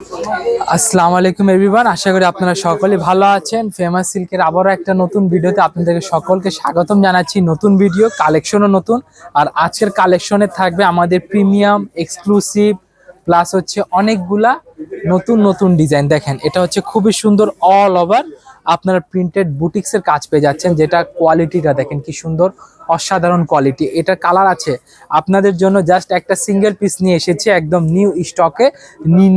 আসসালামু আলাইকুম এভরিওয়ান, আশা করি আপনারা সকলে ভালো আছেন। ফেমাস সিল্কের আবারও একটা নতুন ভিডিওতে আপনাদেরকে সকলকে স্বাগতম জানাচ্ছি। নতুন ভিডিও, কালেকশনও নতুন। আর আজকের কালেকশনে থাকবে আমাদের প্রিমিয়াম এক্সক্লুসিভ প্লাস হচ্ছে অনেকগুলা নতুন নতুন ডিজাইন। দেখেন, এটা হচ্ছে খুবই সুন্দর, অল ওভার আপনারা প্রিন্টেড বুটিক্সের কাজ পেয়ে যাচ্ছেন। যেটা কোয়ালিটিটা দেখেন কি সুন্দর, অসাধারণ কোয়ালিটি। এটার কালার আছে আপনাদের জন্য। জাস্ট একটা সিঙ্গেল পিস নিয়ে এসেছে একদম নিউ স্টকে,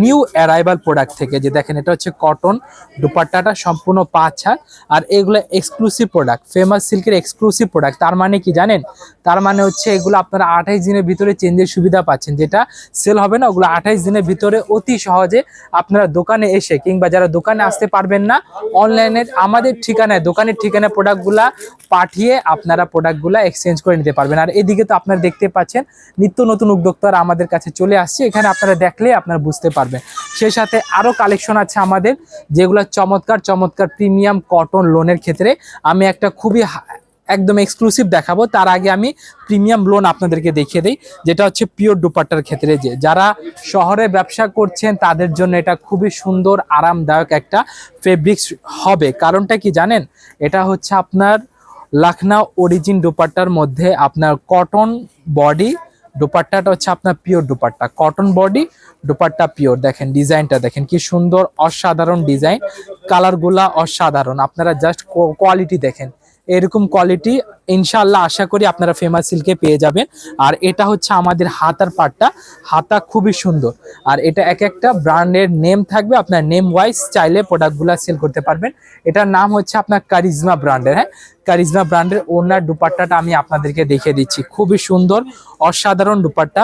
নিউ অ্যারাইভাল প্রোডাক্ট থেকে। যে দেখেন, এটা হচ্ছে কটন, দুপাট্টাটা সম্পূর্ণ পাঁচ হাত। আর এগুলো এক্সক্লুসিভ প্রোডাক্ট, ফেমাস সিল্কের এক্সক্লুসিভ প্রোডাক্ট। তার মানে কি জানেন? তার মানে হচ্ছে এগুলো আপনারা 28 দিনের ভিতরে চেঞ্জের সুবিধা পাচ্ছেন। যেটা সেল হবে না, ওগুলো 28 দিনের ভিতরে অতি সহজে আপনারা দোকানে এসে, কিংবা যারা দোকানে আসতে পারবেন না, অনলাইনে আমাদের ঠিকানায়, দোকানের ঠিকানায় প্রোডাক্টগুলা পাঠিয়ে আপনারা প্রোডাক্টগুলা এক্সচেঞ্জ করে নিতে পারবেন। আর এদিকে তো আপনারা দেখতে পাচ্ছেন নিত্য নতুন উদ্যোক্তারা আমাদের কাছে চলে আসছে। এখানে আপনারা দেখলে আপনারা বুঝতে পারবেন। সেই সাথে আরও কালেকশন আছে আমাদের, যেগুলো চমৎকার চমৎকার প্রিমিয়াম কটন লোনের ক্ষেত্রে। আমি একটা খুবই একদম এক্সক্লুসিভ দেখাবো। তার আগে আমি প্রিমিয়াম লোন আপনাদেরকে দেখিয়ে দিই, যেটা হচ্ছে পিওর দুপাট্টার ক্ষেত্রে। যে যারা শহরে ব্যবসা করছেন তাদের জন্য এটা খুবই সুন্দর আরামদায়ক একটা ফেব্রিক্স হবে। কারণটা কি জানেন? এটা হচ্ছে আপনার লখনউ অরিজিন দুপাট্টার মধ্যে আপনার কটন বডি, দুপাট্টাটা হচ্ছে আপনার pure dupatta, cotton body, dupatta pure. দেখেন ডিজাইনটা দেখেন কি সুন্দর, অসাধারণ ডিজাইন, কালারগুলা অসাধারণ। আপনারা জাস্ট কোয়ালিটি দেখেন, এরকম কোয়ালিটি ইনশাআল্লাহ আশা করি আপনারা ফেমাস সিল্কে পেয়ে যাবেন। আর এটা হচ্ছে আমাদের হাতার পাটটা, হাতা খুবই সুন্দর। আর এটা এক একটা ব্র্যান্ডের নেম থাকবে, আপনার নেম ওয়াইজ চাইলে প্রোডাক্টগুলো সেল করতে পারবেন। এটার নাম হচ্ছে আপনার কারিজমা ব্র্যান্ডের। হ্যাঁ, কারিজমা ব্র্যান্ডের ওনার দুপাট্টাটা আমি আপনাদেরকে দেখিয়ে দিচ্ছি। খুবই সুন্দর অসাধারণ দুপাট্টা,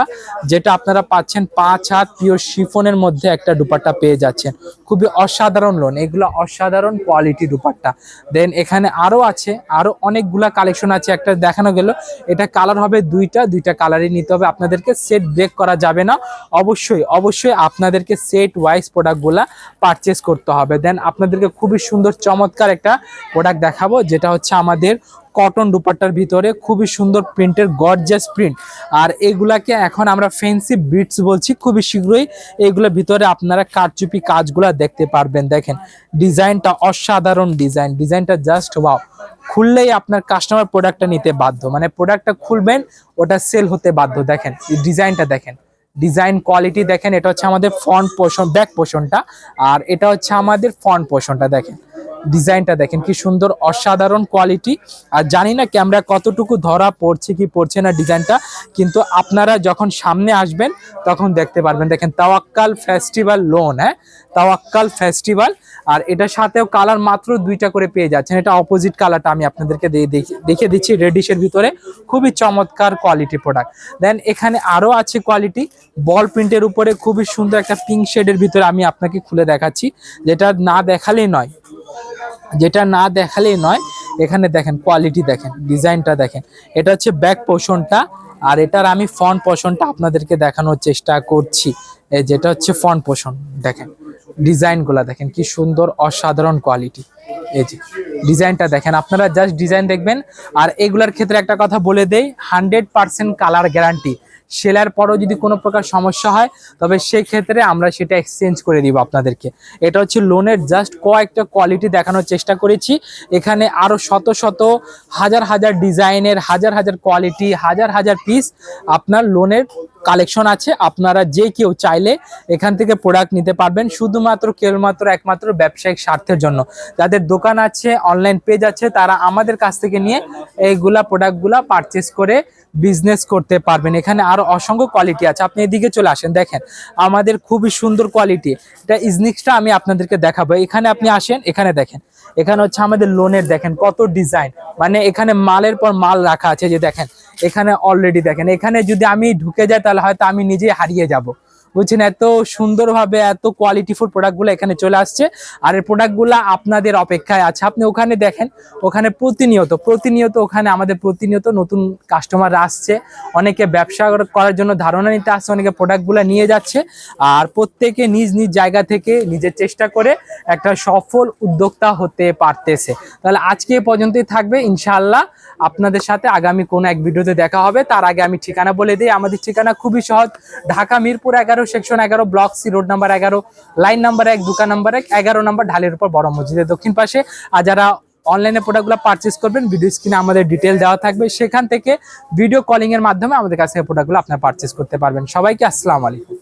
যেটা আপনারা পাচ্ছেন 5 হাত পিওর শিফনের মধ্যে একটা দুপাট্টা পেয়ে যাচ্ছেন। খুবই অসাধারণ লোন, এগুলো অসাধারণ কোয়ালিটি দুপাট্টা। দেন এখানে আরো আছে, আরো অনেকগুলা কালেকশন আছে। একটা দেখানো গেল, এটা কালার হবে দুইটা কালারই নিতে হবে আপনাদেরকে, সেট ব্রেক করা যাবে না। অবশ্যই অবশ্যই আপনাদেরকে সেট ওয়াইজ প্রোডাক্টগুলা পারচেস করতে হবে। দেন আপনাদেরকে খুবই সুন্দর চমৎকার একটা প্রোডাক্ট দেখাবো, যেটা হচ্ছে আমাদের কটন দুপাট্টার ভিতরে খুবই সুন্দর প্রিন্টের গর্জিয়াস প্রিন্ট। আর এগুলাকে এখন আমরা ফ্যান্সি বিটস বলছি। খুবই শীঘ্রই এগুলোর ভিতরে আপনারা কারচুপি কাজগুলা দেখতে পারবেন। দেখেন ডিজাইনটা অসাধারণ ডিজাইন, ডিজাইনটা জাস্ট ওয়াও। খুললেই আপনার কাস্টমার প্রোডাক্টটা নিতে বাধ্য, মানে প্রোডাক্টটা খুলবেন ওটা সেল হতে বাধ্য। দেখেন এই ডিজাইনটা দেখেন, ডিজাইন কোয়ালিটি দেখেন। এটা হচ্ছে আমাদের ফ্রন্ট পোর্শন, ব্যাক পোর্শনটা, আর এটা হচ্ছে আমাদের ফ্রন্ট পোর্শনটা। দেখেন ডিজাইনটা দেখেন কি সুন্দর, অসাধারণ কোয়ালিটি। আর জানি না ক্যামেরা কতটুকু ধরা পড়ছে কি পড়ছে না ডিজাইনটা, কিন্তু আপনারা যখন সামনে আসবেন তখন দেখতে পারবেন। দেখেন তাওয়াক্কাল ফেস্টিভ্যাল লোন, হ্যাঁ তাওয়াক্কাল ফেস্টিভ্যাল। আর এটার সাথেও কালার মাত্র 2টা করে পেয়ে যাচ্ছেন। এটা অপোজিট কালারটা আমি আপনাদেরকে দেখে দিচ্ছি, রেডিশের ভিতরে। খুবই চমৎকার কোয়ালিটি প্রোডাক্ট। দেন এখানে আরো আছে কোয়ালিটি বল প্রিন্টের উপরে, খুবই সুন্দর একটা পিঙ্ক শেডের ভিতরে আমি আপনাকে খুলে দেখাচ্ছি, যেটা না দেখালেই নয়, যেটা না দেখালেই নয়। এখানে দেখেন কোয়ালিটি দেখেন, ডিজাইনটা দেখেন। এটা হচ্ছে ব্যাক পোর্শনটা, আর এটার আমি ফ্রন্ট পোর্শনটা আপনাদেরকে দেখানোর চেষ্টা করছি। এই যেটা হচ্ছে ফ্রন্ট পোর্শন, দেখেন ডিজাইনগুলো দেখেন কি সুন্দর, অসাধারণ কোয়ালিটি। এই যে ডিজাইনটা দেখেন, আপনারা জাস্ট ডিজাইন দেখবেন। আর এগুলার ক্ষেত্রে একটা কথা বলে দেই, 100% কালার গ্যারান্টি। সেলার পরও যদি কোনো প্রকার সমস্যা হয় তবে সেই ক্ষেত্রে আমরা সেটা এক্সচেঞ্জ করে দিব আপনাদেরকে। এটা হচ্ছে লোনের জাস্ট কয়েকটা কোয়ালিটি দেখানোর চেষ্টা করেছি। এখানে আরো শত শত হাজার হাজার ডিজাইনের, হাজার হাজার কোয়ালিটি, হাজার হাজার পিস আপনার লোনের কালেকশন আছে। আপনারা যে কেউ চাইলে এখান থেকে প্রোডাক্ট নিতে পারবেন, শুধুমাত্র কেবলমাত্র একমাত্র ব্যবসায়িক স্বার্থের জন্য। যাদের দোকান আছে, অনলাইন পেজ আছে, তারা আমাদের কাছ থেকে নিয়ে এইগুলা প্রোডাক্টগুলা পারচেস করে বিজনেস করতে পারবেন। এখানে আরো অসংখ্য কোয়ালিটি আছে, আপনি এদিকে চলে আসেন। দেখেন আমাদের খুবই সুন্দর কোয়ালিটি, এটা ইজনিক্সটা আমি আপনাদেরকে দেখাবো। এখানে আপনি আসেন, এখানে দেখেন, এখানে হচ্ছে আমাদের লোনের দেখেন কত ডিজাইন, মানে এখানে মালের পর মাল রাখা আছে। যে দেখেন এখানে অলরেডি দেখেন, এখানে যদি আমি ঢুকে যাই তাহলে হয়তো আমি নিজেই হারিয়ে যাব, বুঝছেন? এত সুন্দরভাবে এত কোয়ালিটিফুল প্রোডাক্টগুলো এখানে চলে আসছে। আর এই প্রোডাক্টগুলো আপনাদের অপেক্ষায় আছে। আপনি ওখানে দেখেন, ওখানে প্রতিনিয়ত ওখানে আমাদের প্রতিনিয়ত নতুন কাস্টমার আসছে। অনেকে ব্যবসা করার জন্য ধারণা নিতে আসছে, অনেকে প্রোডাক্টগুলো নিয়ে যাচ্ছে। আর প্রত্যেকে নিজ নিজ জায়গা থেকে নিজের চেষ্টা করে একটা সফল উদ্যোক্তা হতে পারতেছে। তাহলে আজকে এ পর্যন্তই থাকবে, ইনশাআল্লাহ আপনাদের সাথে আগামী কোনো এক ভিডিওতে দেখা হবে। তার আগে আমি ঠিকানা বলে দিই। আমাদের ঠিকানা খুবই সহজ, Dhaka Mirpur 11 11 section 11 block C road number 11 line number 1 দোকান নাম্বার 1 11 নম্বর ঢালের উপর বড় মসজিদের দক্ষিণ পাশে। আর যারা অনলাইনে প্রোডাক্টগুলো পারচেস করবেন ভিডিও স্ক্রিনে আমাদের ডিটেল দেওয়া থাকবে, সেখান থেকে ভিডিও কলিং এর মাধ্যমে আমাদের কাছে প্রোডাক্টগুলো আপনারা পারচেস করতে পারবেন। সবাইকে আসসালামু আলাইকুম।